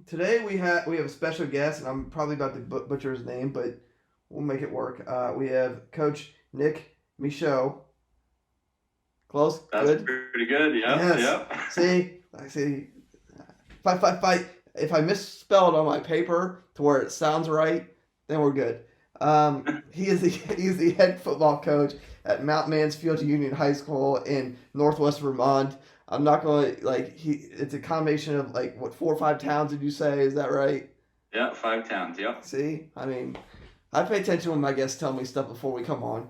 Today we have a special guest, and I'm probably about to butcher his name, but we'll make it work. We have Coach Nick Michaud. Close, That's good. pretty good. Yep, Yes. yep. I see. If I misspelled on my paper to where it sounds right, then we're good. He's the head football coach at Mount Mansfield Union High School in Northwest Vermont. I'm not going to It's a combination of like what 4 or 5 towns did you say? Is that right? Yeah, 5 towns. Yep. See, I mean, I pay attention when my guests tell me stuff before we come on.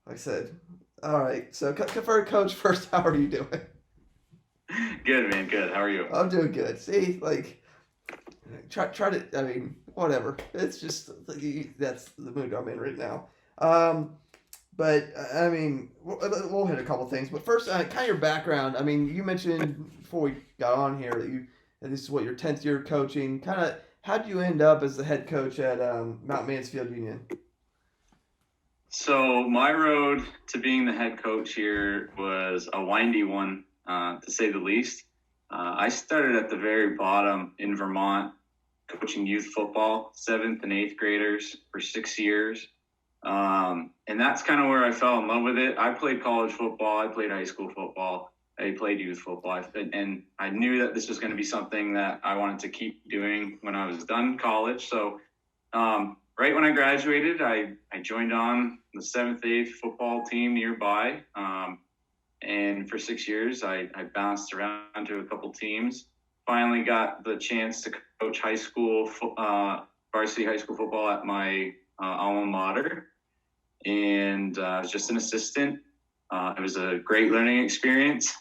Like I said, all right. So, for coach first, how are you doing? Good, man. Good. How are you? I'm doing good. See, like, try to. I mean, whatever. It's just that's the mood I'm in right now. But I mean, we'll hit a couple things. But first, kind of your background. I mean, you mentioned before we got on here that this is what your 10th year coaching. Kind of, how did you end up as the head coach at Mount Mansfield Union? So my road to being the head coach here was a windy one, to say the least. I started at the very bottom in Vermont, coaching youth football, 7th and 8th graders for 6 years. And that's kind of where I fell in love with it. I played college football. I played high school football. I played youth football. And I knew that this was going to be something that I wanted to keep doing when I was done college. So right when I graduated, I joined on the 7th, 8th football team nearby. And for 6 years, I bounced around to a couple teams. Finally got the chance to coach high school, varsity high school football at my alma mater. And I was just an assistant. It was a great learning experience.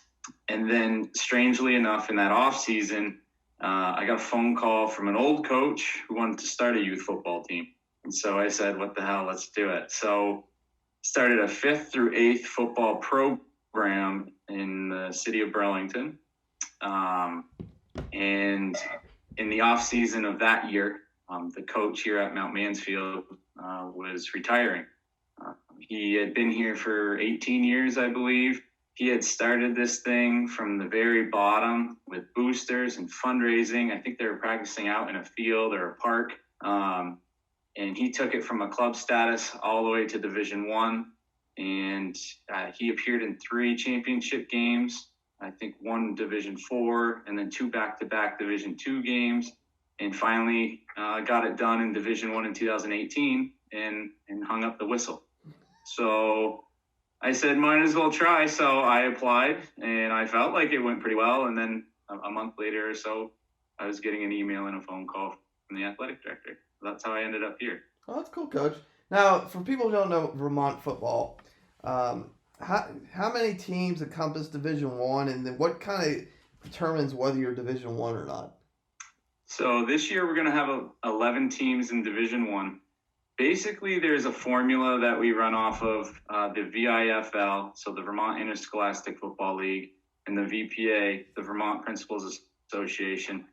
And then, strangely enough, in that off season, I got a phone call from an old coach who wanted to start a youth football team. And so I said, what the hell, let's do it. So started a 5th through 8th football program in the city of Burlington. And in the off season of that year, the coach here at Mount Mansfield was retiring. He had been here for 18 years, I believe. He had started this thing from the very bottom with boosters and fundraising. I think they were practicing out in a field or a park. And he took it from a club status all the way to Division I. And he appeared in 3 championship games. I think 1 Division IV and then 2 back-to-back Division II games. And finally got it done in Division I in 2018 and hung up the whistle. So I said, might as well try. So I applied, and I felt like it went pretty well. And then a month later or so, I was getting an email and a phone call from the athletic director. That's how I ended up here. Oh, that's cool, Coach. Now, for people who don't know Vermont football, how many teams encompass Division One, and then what kind of determines whether you're Division One or not? So this year we're going to have 11 teams in Division One. Basically, there's a formula that we run off of the VIFL, so the Vermont Interscholastic Football League, and the VPA, the Vermont Principals Association.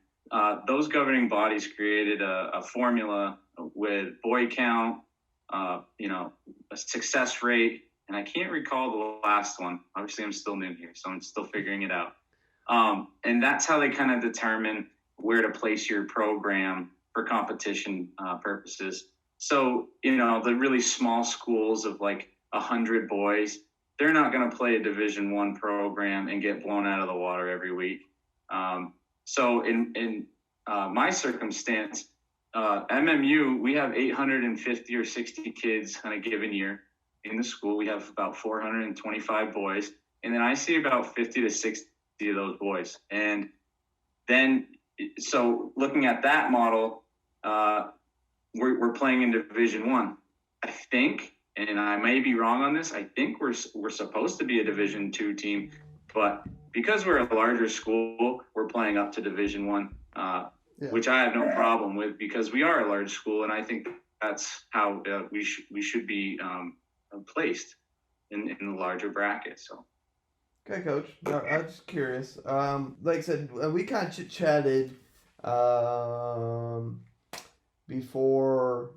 Those governing bodies created a formula with boy count, a success rate, and I can't recall the last one. Obviously, I'm still new here, so I'm still figuring it out. And that's how they kind of determine where to place your program for competition purposes. So, the really small schools of like 100 boys, they're not going to play a Division I program and get blown out of the water every week. So in my circumstance, MMU, we have 850 or 60 kids on a given year in the school. We have about 425 boys. And then I see about 50 to 60 of those boys. And then, so looking at that model, we're playing in Division I. I think, and I may be wrong on this, I think we're supposed to be a Division II team, but because we're a larger school, we're playing up to Division I, which I have no problem with because we are a large school, and I think that's how we should be placed in the larger bracket. So. Okay, Coach. I was just curious. Like I said, we kind of chit-chatted before,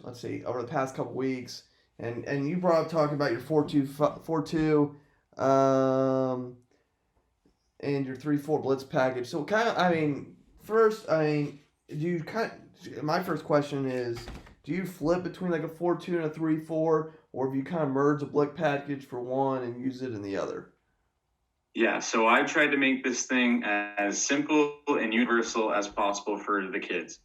let's see, over the past couple weeks, and you brought up talking about your 4-2, and your 3-4 blitz package. So kind of, I mean, first, I mean, do you kind of, my first question is, do you flip between like a 4-2 and a 3-4, or have you kind of merged a blitz package for one and use it in the other? Yeah, so I tried to make this thing as simple and universal as possible for the kids.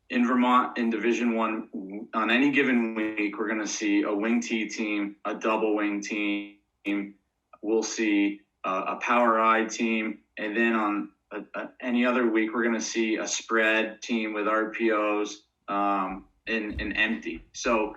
In Vermont, in Division One, on any given week, we're going to see a wing T team, a double wing team. We'll see a power I team, and then on any other week, we're going to see a spread team with RPOs and empty. So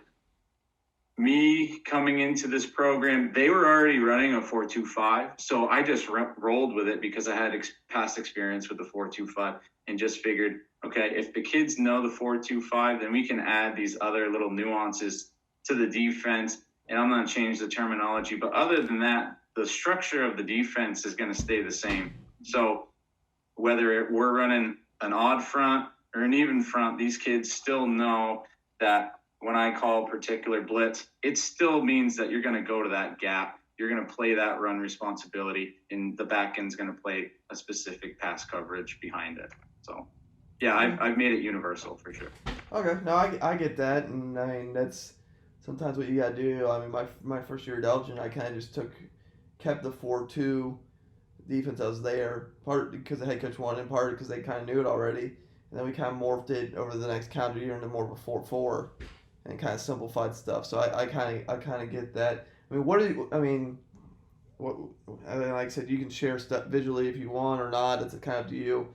me coming into this program, they were already running a 4-2-5, so I just rolled with it because I had past experience with the 4-2-5 and just figured, okay, if the kids know the 4-2-5, then we can add these other little nuances to the defense, and I'm going to change the terminology. But other than that, the structure of the defense is going to stay the same. So whether we're running an odd front or an even front, these kids still know that when I call a particular blitz, it still means that you're going to go to that gap. You're going to play that run responsibility, and the back end's going to play a specific pass coverage behind it. So, yeah, I've made it universal for sure. Okay, no, I get that, and I mean that's sometimes what you gotta do. I mean, my first year at Elgin, I kind of just kept the 4-2 defense that was there, part because the head coach wanted, part because they kind of knew it already, and then we kind of morphed it over the next calendar year into more of a 4-4, and kind of simplified stuff. So I kind of get that. I mean, what I mean, like I said, you can share stuff visually if you want or not. It's kind of up to you.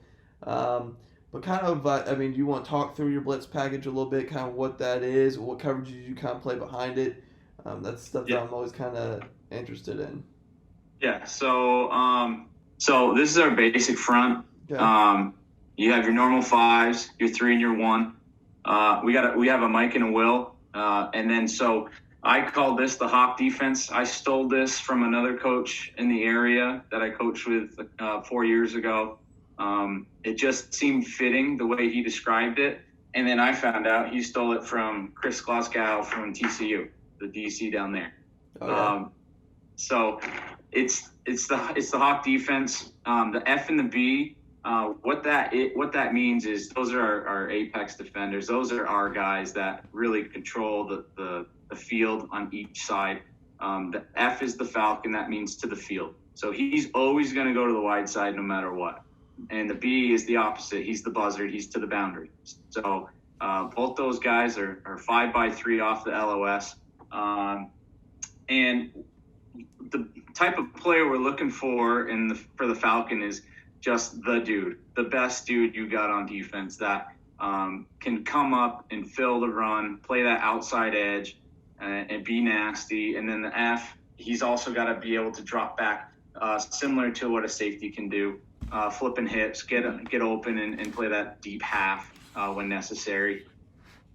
But kind of, I mean, do you want to talk through your blitz package a little bit, kind of what that is, what coverages you kind of play behind it? That's stuff that I'm always kind of interested in. Yeah. So this is our basic front. Okay. You have your normal 5s, your 3 and your 1. We have a Mike and a Will, and then so I call this the hawk defense. I stole this from another coach in the area that I coached with 4 years ago. It just seemed fitting the way he described it, and then I found out he stole it from Chris Glasgow from TCU, the DC down there. Oh, yeah. So it's the hawk defense. The F and the B. What that means is those are our apex defenders. Those are our guys that really control the field on each side. The F is the Falcon. That means to the field. So he's always going to go to the wide side no matter what. And the B is the opposite. He's the buzzard. He's to the boundary. So both those guys are 5x3 off the LOS. And the type of player we're looking for for the Falcon is just the dude, the best dude you got on defense that can come up and fill the run, play that outside edge, and be nasty. And then the F, he's also got to be able to drop back, similar to what a safety can do, flipping hips, get open and play that deep half when necessary.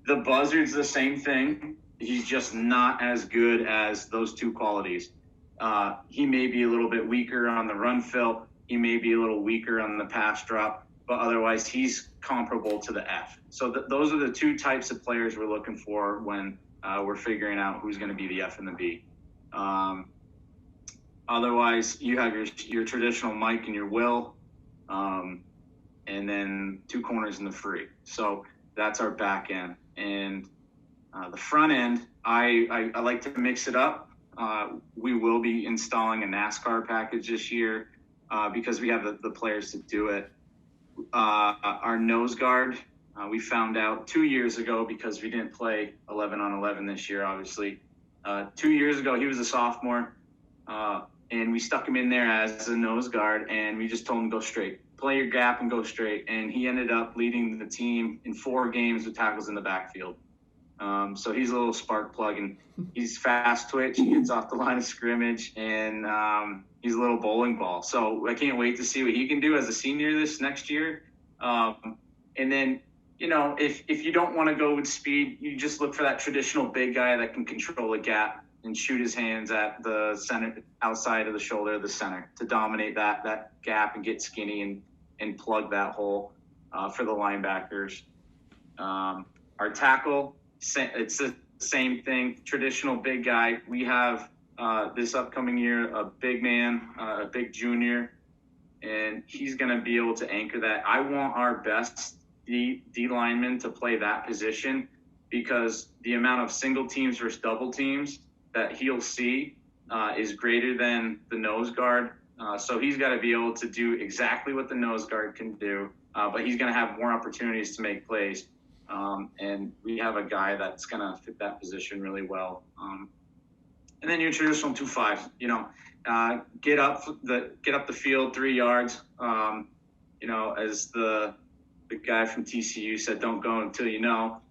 The buzzard's the same thing. He's just not as good as those two qualities. He may be a little bit weaker on the run fill. He may be a little weaker on the pass drop, but otherwise he's comparable to the F. So those are the two types of players we're looking for when we're figuring out who's going to be the F and the B. Otherwise, you have your traditional Mike and your Will, and then 2 corners in the free. So that's our back end. And the front end, I like to mix it up. We will be installing a NASCAR package this year. Because we have the players to do it. Our nose guard, we found out 2 years ago because we didn't play 11-on-11 this year, obviously. 2 years ago, he was a sophomore, and we stuck him in there as a nose guard, and we just told him to go straight. Play your gap and go straight. And he ended up leading the team in 4 games with tackles in the backfield. So he's a little spark plug, and he's fast twitch. He gets off the line of scrimmage, and he's a little bowling ball. So I can't wait to see what he can do as a senior this next year. And then, if you don't want to go with speed, you just look for that traditional big guy that can control a gap and shoot his hands at the center, outside of the shoulder of the center to dominate that gap and get skinny and plug that hole for the linebackers. Our tackle, it's the same thing, traditional big guy. We have this upcoming year, a big man, a big junior, and he's going to be able to anchor that. I want our best D lineman to play that position because the amount of single teams versus double teams that he'll see is greater than the nose guard. So he's got to be able to do exactly what the nose guard can do, but he's going to have more opportunities to make plays. And we have a guy that's going to fit that position really well. And then your traditional 2-5, get up the field 3 yards. As the guy from TCU said, don't go until you know.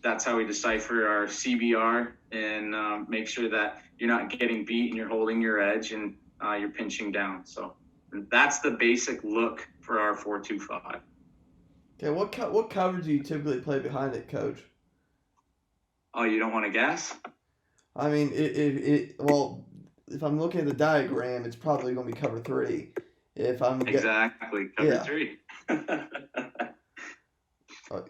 That's how we decipher our CBR and make sure that you're not getting beat and you're holding your edge and you're pinching down. So that's the basic look for our 4-2-5. Okay, what coverage do you typically play behind it, Coach? Oh, you don't want to guess? I mean, if I'm looking at the diagram, it's probably going to be cover 3. If I'm exactly cover 3.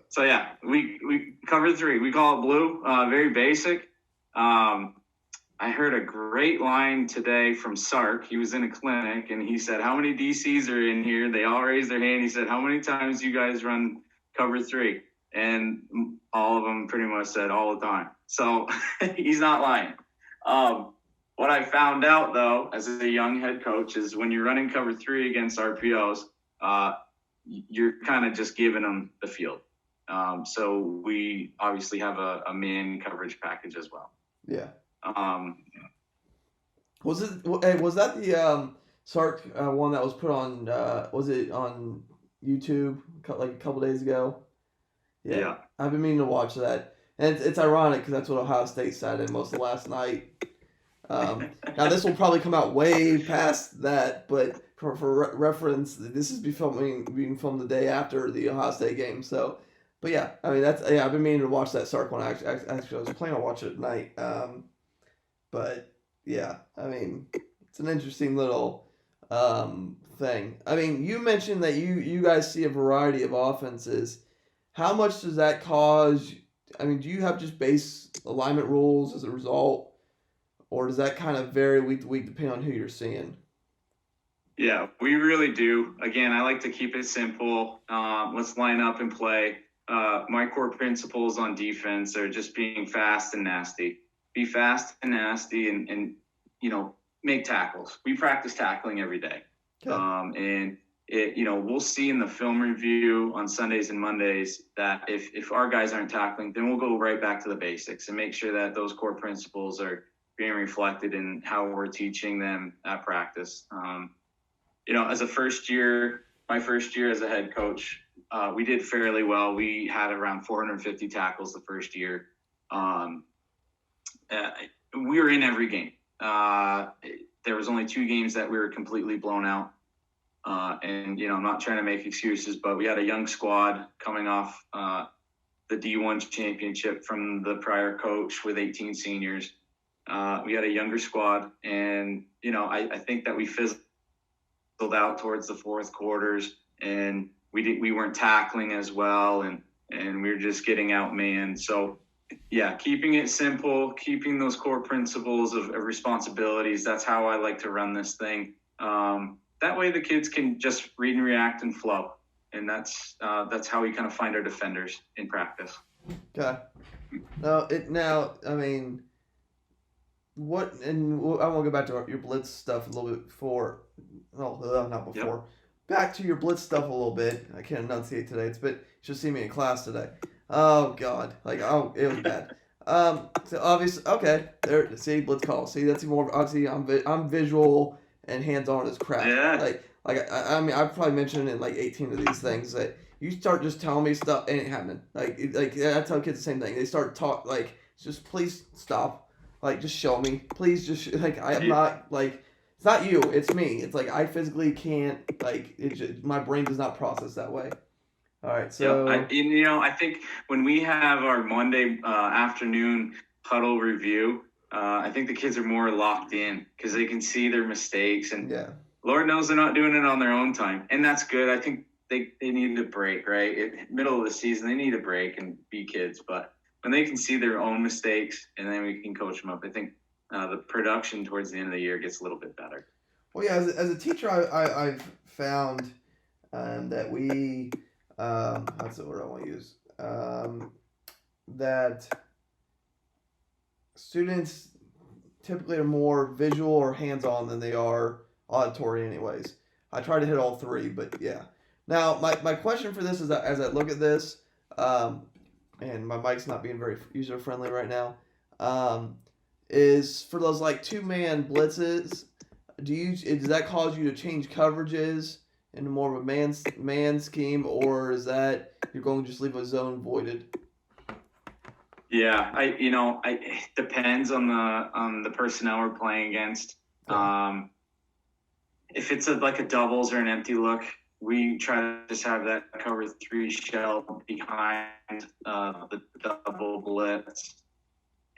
So yeah, we cover 3. We call it blue. Very basic. I heard a great line today from Sark. He was in a clinic and he said, "How many DCs are in here?" They all raised their hand. He said, "How many times do you guys run cover 3?" And all of them pretty much said all the time. So he's not lying. What I found out, though, as a young head coach, is when you're running cover 3 against RPOs, you're kind of just giving them the field. So we obviously have a man coverage package as well. Yeah. Was that the Sark one that was put on? Was it on YouTube like a couple days ago? Yeah. I've been meaning to watch that, and it's ironic because that's what Ohio State said in most of last night. Now this will probably come out way past that, but for reference, this is being filmed the day after the Ohio State game. So, but yeah, I mean I've been meaning to watch that Sark one. Actually, I was planning on watching it at night. But yeah, I mean it's an interesting little thing. I mean, you mentioned that you guys see a variety of offenses. How much does that cause? I mean, do you have just base alignment rules as a result, or does that kind of vary week to week depending on who you're seeing? Yeah, we really do. Again, I like to keep it simple. Let's line up and play. My core principles on defense are just being fast and nasty. Be fast and nasty and make tackles. We practice tackling every day. Okay. We'll see in the film review on Sundays and Mondays that if our guys aren't tackling, then we'll go right back to the basics and make sure that those core principles are being reflected in how we're teaching them at practice. As my first year as a head coach, we did fairly well. We had around 450 tackles the first year. We were in every game. There was only 2 games that we were completely blown out. I'm not trying to make excuses, but we had a young squad coming off the D1 championship from the prior coach with 18 seniors. We had a younger squad, and I think that we fizzled out towards the fourth quarters, and we weren't tackling as well, and we were just getting outmanned. So yeah, keeping it simple, keeping those core principles of responsibilities. That's how I like to run this thing. That way the kids can just read and react and flow. And that's how we kind of find our defenders in practice. Okay. I mean, I want to go back to your Blitz stuff a little bit before. No, not before. Yep. Back to your Blitz stuff a little bit. I can't enunciate today. You should see me in class today. Oh God, it was bad. So obviously, okay, there. See, Blitz call. See, that's more. Obviously, I'm visual and hands-on as crap. Yeah. I mean, I've probably mentioned in 18 of these things that you start just telling me stuff and it ain't happening. I tell kids the same thing. They start just please stop. Just show me. Please just I am not it's not you. It's me. It's I physically can't my brain does not process that way. All right, so I think when we have our Monday afternoon huddle review, I think the kids are more locked in because they can see their mistakes, and Lord knows they're not doing it on their own time, and that's good. I think they need a break, right? Middle of the season, they need a break and be kids, but when they can see their own mistakes and then we can coach them up, I think the production towards the end of the year gets a little bit better. Well, yeah, as a teacher, I've found that we, that's the word I want to use, that students typically are more visual or hands-on than they are auditory anyways. I try to hit all three, but yeah. Now, my question for this is that as I look at this, and my mic's not being very user-friendly right now, is for those like two-man blitzes, does that cause you to change coverages into more of a man scheme, or is that you're going to just leave a zone voided? Yeah, it depends on the personnel we're playing against. Yeah. If it's like a doubles or an empty look, we try to just have that cover 3 shell behind the double blitz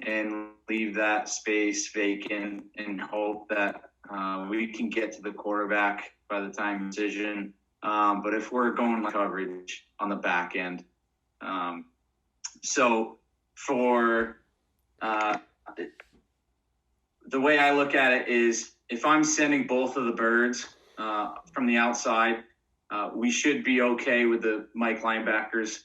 and leave that space vacant and hope that we can get to the quarterback by the time decision. But if we're going like coverage on the back end, so for the way I look at it is if I'm sending both of the birds from the outside, we should be okay with the Mike linebackers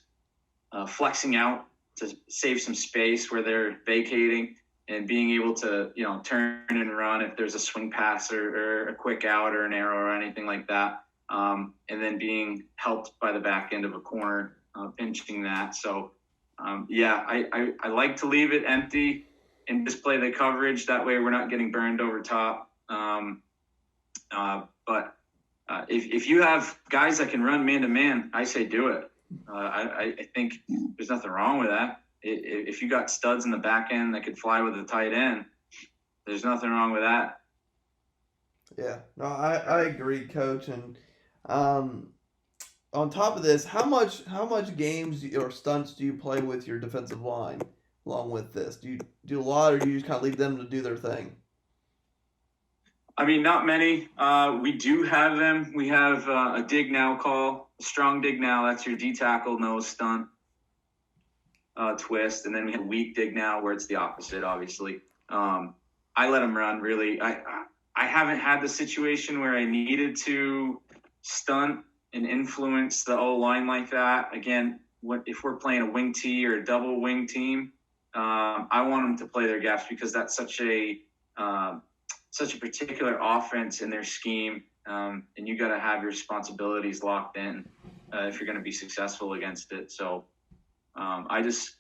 flexing out to save some space where they're vacating and being able to, turn and run if there's a swing pass or a quick out or an arrow or anything like that. And then being helped by the back end of a corner, pinching that. So, I like to leave it empty and just play the coverage. That way we're not getting burned over top. But if you have guys that can run man-to-man, I say do it. I think there's nothing wrong with that. If you got studs in the back end that could fly with a tight end, there's nothing wrong with that. Yeah, no, I agree, Coach. And on top of this, how much games or stunts do you play with your defensive line along with this? Do you do a lot, or do you just kind of leave them to do their thing? I mean, not many. We do have them. We have a dig now call, a strong dig now. That's your D tackle nose stunt twist, and then we have weak dig now where it's the opposite. Obviously, I let them run. Really, I haven't had the situation where I needed to stunt and influence the O line like that. Again, if we're playing a wing T or a double wing team, I want them to play their gaps because that's such a particular offense in their scheme, and you got to have your responsibilities locked in if you're going to be successful against it. So I just,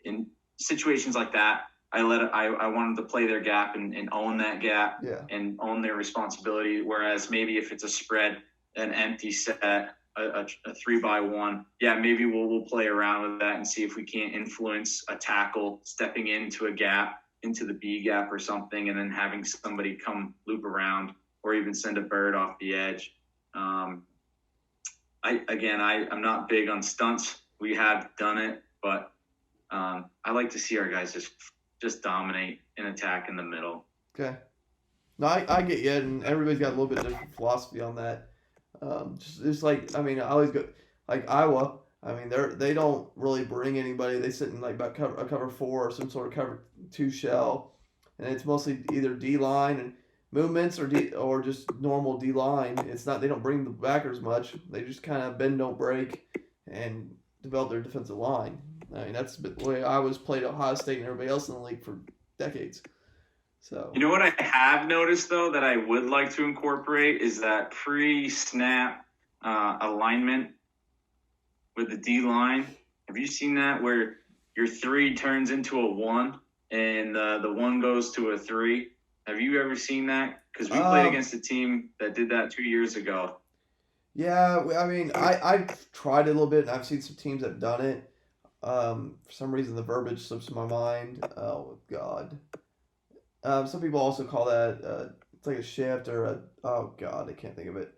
in situations like that, I want them to play their gap and own that gap. Yeah. And own their responsibility. Whereas maybe if it's a spread, an empty set, a 3-by-1, maybe we'll play around with that and see if we can't influence a tackle stepping into a gap, into the B gap or something, and then having somebody come loop around or even send a bird off the edge. I'm not big on stunts. We have done it, but I like to see our guys just dominate and attack in the middle. Okay. No, I get you, and everybody's got a little bit different philosophy on that. Just like, I mean, I always go like Iowa. I mean, they don't really bring anybody. They sit in like about a cover 4 or some sort of cover 2 shell, and it's mostly either D line and movements or just normal D line. It's not, they don't bring the backers much. They just kind of bend don't break and develop their defensive line. I mean, that's the way I was played at Ohio State and everybody else in the league for decades. So, you know what I have noticed though that I would like to incorporate is that pre-snap alignment with the D line. Have you seen that where your 3 turns into a 1 and the 1 goes to a 3? Have you ever seen that? Because we played against a team that did that 2 years ago. Yeah, I mean, I've tried it a little bit, and I've seen some teams that have done it. For some reason, the verbiage slips my mind. Oh, God. Some people also call that, it's like a shift or oh, God, I can't think of it.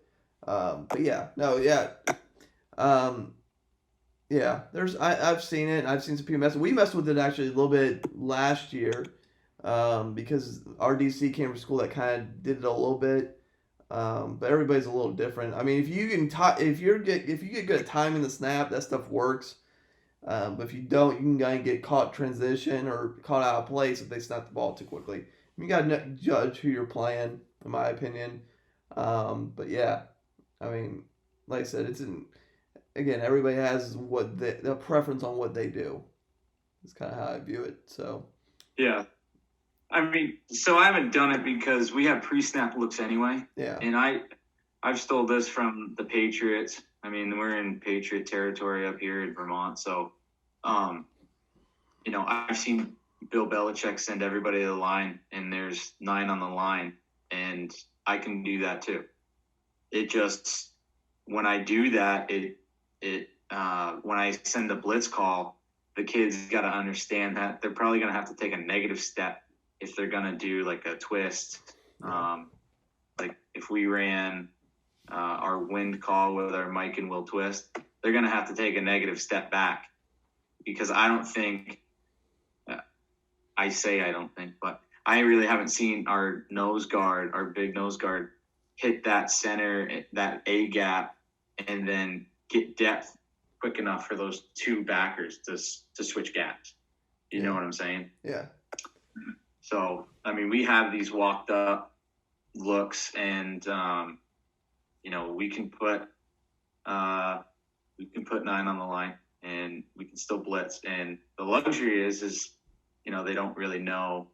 But yeah, no, yeah. Yeah, I've seen it. I've seen some people mess. We messed with it actually a little bit last year, because our DC came from school that kind of did it a little bit. But everybody's a little different. I mean, if you get good at timing the snap, that stuff works. But if you don't, you can kind of get caught transition or caught out of place if they snap the ball too quickly. You got to judge who you're playing, in my opinion. But yeah, I mean, like I said, again, everybody has a preference on what they do. It's kind of how I view it. So Yeah. I mean, so I haven't done it because we have pre-snap looks anyway. yeah, And I've stole this from the Patriots. I mean, we're in Patriot territory up here in Vermont. So, I've seen Bill Belichick send everybody to the line, and there's 9 on the line, and I can do that too. It just, when I do that, when I send a blitz call, the kids got to understand that they're probably going to have to take a negative step if they're going to do like a twist. Like if we ran our wind call with our Mike and Will twist, they're going to have to take a negative step back, because I don't think, but I really haven't seen our nose guard, our big nose guard, hit that center, that A gap, and then get depth quick enough for those 2 backers to switch gaps. You know what I'm saying? Yeah. So, I mean, we have these walked up looks, and, we can put 9 on the line, and we can still blitz. And the luxury is, they don't really know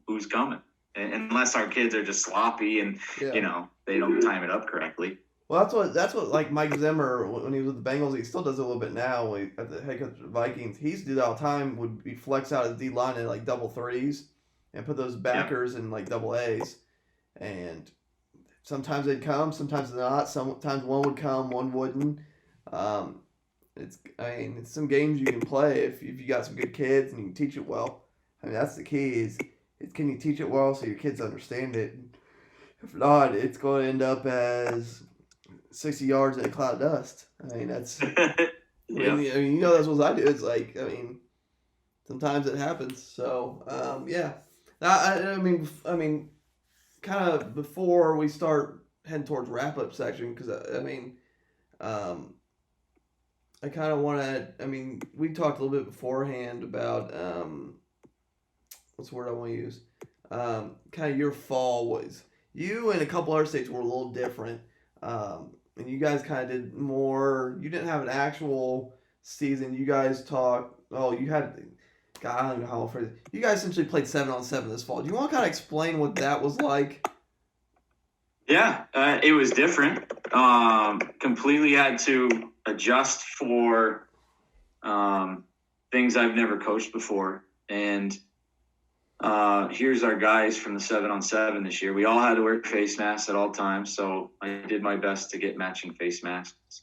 who's coming, unless our kids are just sloppy and, they don't time it up correctly. Well, that's what like Mike Zimmer, when he was with the Bengals, he still does it a little bit now. When at the head coach of the Vikings, he used to do that all the time. Would be flex out his D line in like double threes and put those backers in like double A's, and sometimes they'd come, sometimes not. Sometimes one would come, one wouldn't. It's some games you can play if you got some good kids and you can teach it well. I mean, that's the key is can you teach it well so your kids understand it. If not, it's going to end up as 60 yards in a cloud of dust. I mean, that's. Yeah. That's what I do. It's like, sometimes it happens. So, yeah. I mean, kind of before we start heading towards wrap up section, because I kind of want to. We talked a little bit beforehand about what's the word I want to use. Kind of your fall was. You and a couple other states were a little different. And you guys kind of did more. You didn't have an actual season. You guys talked. Oh, you had. God, I don't know how I'll phrase it. You guys essentially played 7-on-7 this fall. Do you want to kind of explain what that was like? Yeah, it was different. Completely had to adjust for things I've never coached before. And here's our guys from the 7-on-7 this year. We all had to wear face masks at all times, so I did my best to get matching face masks,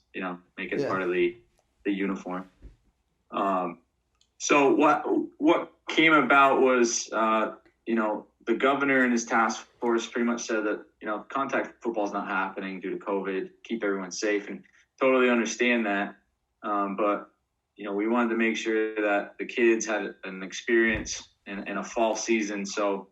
make it part of the uniform. So what came about was, the governor and his task force pretty much said that, contact football is not happening due to COVID, keep everyone safe, and totally understand that. But, we wanted to make sure that the kids had an experience in a fall season. So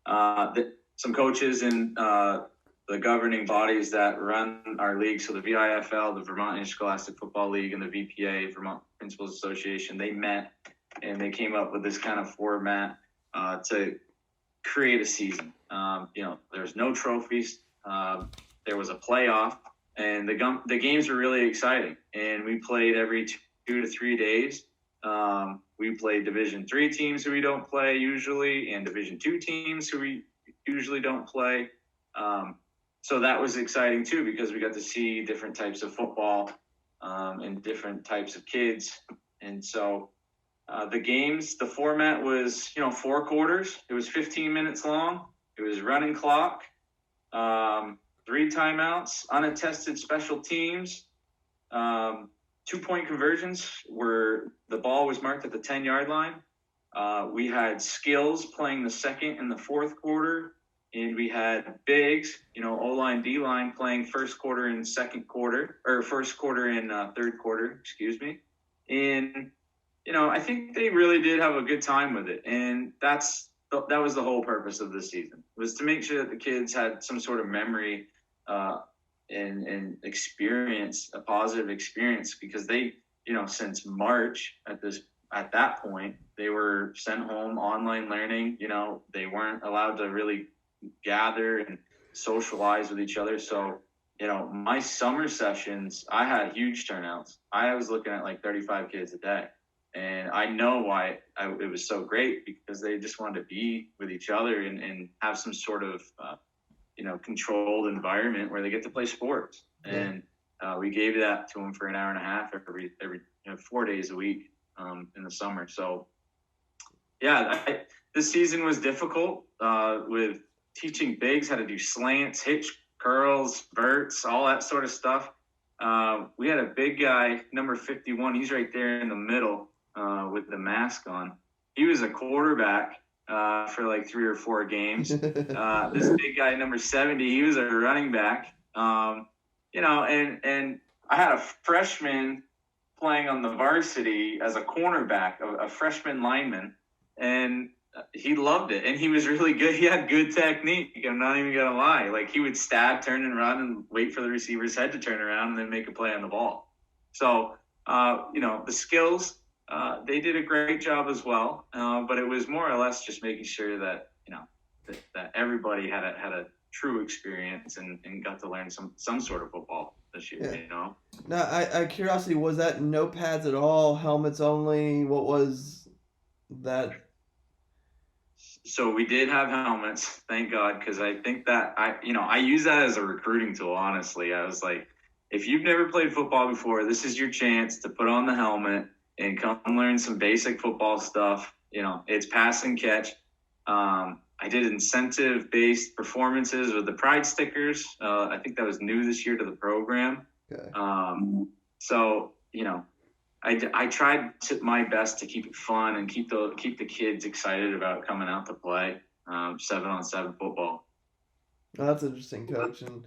some coaches and the governing bodies that run our league, so the VIFL, the Vermont Interscholastic Football League, and the VPA, Vermont Principals Association, they met and they came up with this kind of format to create a season. There's no trophies. There was a playoff, and the games were really exciting. And we played every 2 to 3 days. We play Division III teams who we don't play usually, and Division II teams who we usually don't play. So that was exciting too, because we got to see different types of football and different types of kids. And so the format was, 4 quarters. It was 15 minutes long. It was running clock, 3 timeouts, unattested special teams, 2-point conversions where the ball was marked at the 10-yard line. We had skills playing the second and the fourth quarter, and we had bigs, O-line, D-line playing first quarter and second quarter, or first quarter and third quarter, excuse me. And, I think they really did have a good time with it. And that was the whole purpose of this season, was to make sure that the kids had some sort of memory and experience, a positive experience, because they, since March at that point, They were sent home online learning. They weren't allowed to really gather and socialize with each other. So, my summer sessions, I had huge turnouts. I was looking at like 35 kids a day. And I know why it was so great, because they just wanted to be with each other and have some sort of, controlled environment where they get to play sports. Yeah. And we gave that to them for an hour and a half every 4 days a week in the summer. So, yeah, this season was difficult with teaching bigs how to do slants, hitch, curls, verts, all that sort of stuff. We had a big guy, number 51. He's right there in the middle with the mask on. He was a quarterback for like 3 or 4 games. This big guy, number 70, he was a running back. And I had a freshman playing on the varsity as a cornerback, a freshman lineman, and he loved it. And he was really good. He had good technique. I'm not even going to lie. Like, he would stab, turn, and run and wait for the receiver's head to turn around and then make a play on the ball. So, the skills, they did a great job as well. But it was more or less just making sure that, that everybody had a true experience and got to learn some sort of football this year, Now, I curiosity, was that no pads at all, helmets only? What was that? So we did have helmets, thank God, because I think that I use that as a recruiting tool, honestly. I was like, if you've never played football before, this is your chance to put on the helmet and come learn some basic football stuff. It's pass and catch. I did incentive-based performances with the Pride stickers. I think that was new this year to the program. Okay. So, I tried my best to keep it fun and keep the kids excited about coming out to play 7-on-7 football. Oh, that's interesting, Coach. And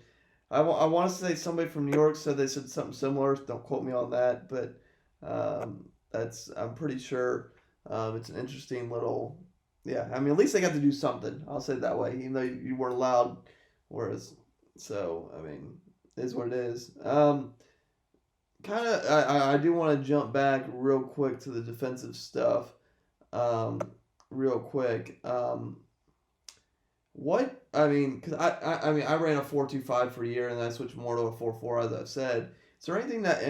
I want to say somebody from New York said they said something similar. Don't quote me on that, but I'm pretty sure it's an interesting little. Yeah, I mean, at least they got to do something. I'll say it that way, even though you weren't allowed. So I mean, it is what it is. I do want to jump back real quick to the defensive stuff. Real quick. Because I ran a 4.25 for a year, and then I switched more to a 4.4, as I've said. Is there anything that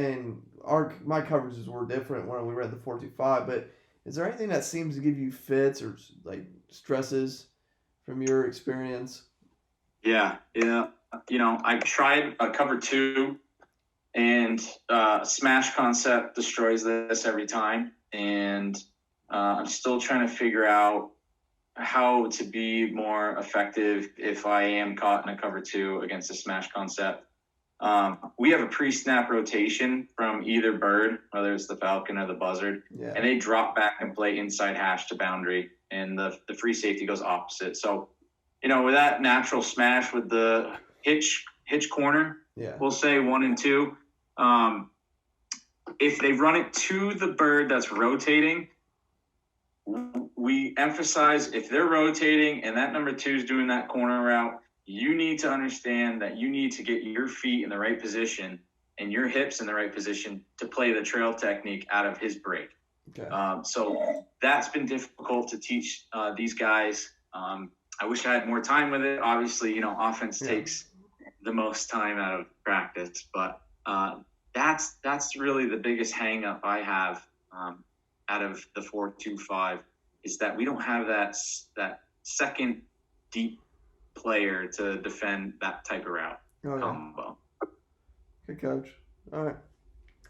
my coverages were different when we ran the 4.25, but is there anything that seems to give you fits or like stresses from your experience? Yeah. I tried a cover 2, and smash concept destroys this every time. And I'm still trying to figure out how to be more effective if I am caught in a cover 2 against a smash concept. We have a pre-snap rotation from either bird, whether it's the falcon or the buzzard, and they drop back and play inside hash to boundary, and the free safety goes opposite. So, with that natural smash with the hitch corner, we'll say 1 and 2. If they run it to the bird that's rotating, we emphasize if they're rotating and that number 2 is doing that corner route, you need to understand that you need to get your feet in the right position and your hips in the right position to play the trail technique out of his break. Okay. So that's been difficult to teach these guys. I wish I had more time with it. Obviously, offense takes the most time out of practice, but that's really the biggest hang up I have out of the 4.25 is that we don't have that second deep player to defend that type of route combo. Good, Coach. All right.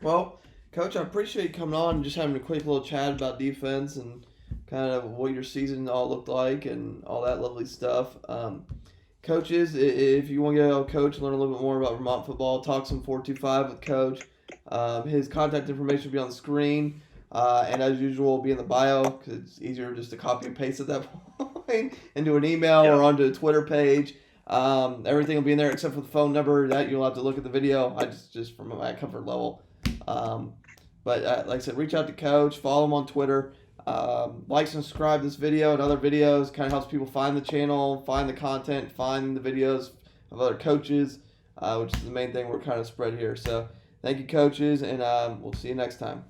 Well, Coach, I appreciate you coming on and just having a quick little chat about defense and kind of what your season all looked like and all that lovely stuff. Coaches, if you want to get a coach, learn a little bit more about Vermont football, talk some 4.25 with Coach. His contact information will be on the screen. And as usual, will be in the bio because it's easier just to copy and paste at that point into an email or onto a Twitter page. Everything will be in there except for the phone number. That you'll have to look at the video. I just from my comfort level. But like I said, reach out to Coach, follow him on Twitter. Like and subscribe to this video and other videos. Kind of helps people find the channel, find the content, find the videos of other coaches, which is the main thing we're kind of spread here. So thank you, coaches, and we'll see you next time.